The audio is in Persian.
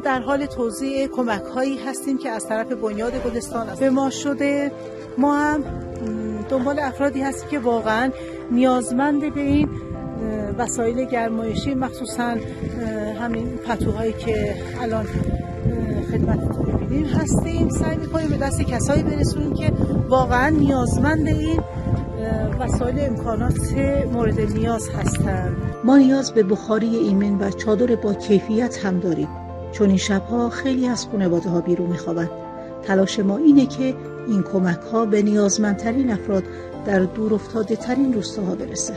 در حال توزیع کمک هایی هستیم که از طرف بنیاد گلستان به ما شده. ما هم دنبال افرادی هستیم که واقعا نیازمند به این وسایل گرمایشی، مخصوصا همین پتوهایی که الان خدمتتون می‌بینیم هستیم. سعی می‌کنیم به دست کسایی برسونیم که واقعا نیازمند این وسایل امکانات مورد نیاز هستند. ما نیاز به بخاری ایمن و چادر با کیفیت هم داریم، چون این شب‌ها خیلی از خانواده‌ها بیرون می‌خوابند. تلاش ما اینه که این کمک‌ها به نیازمندترین افراد در دورافتاده‌ترین روستاها برسه.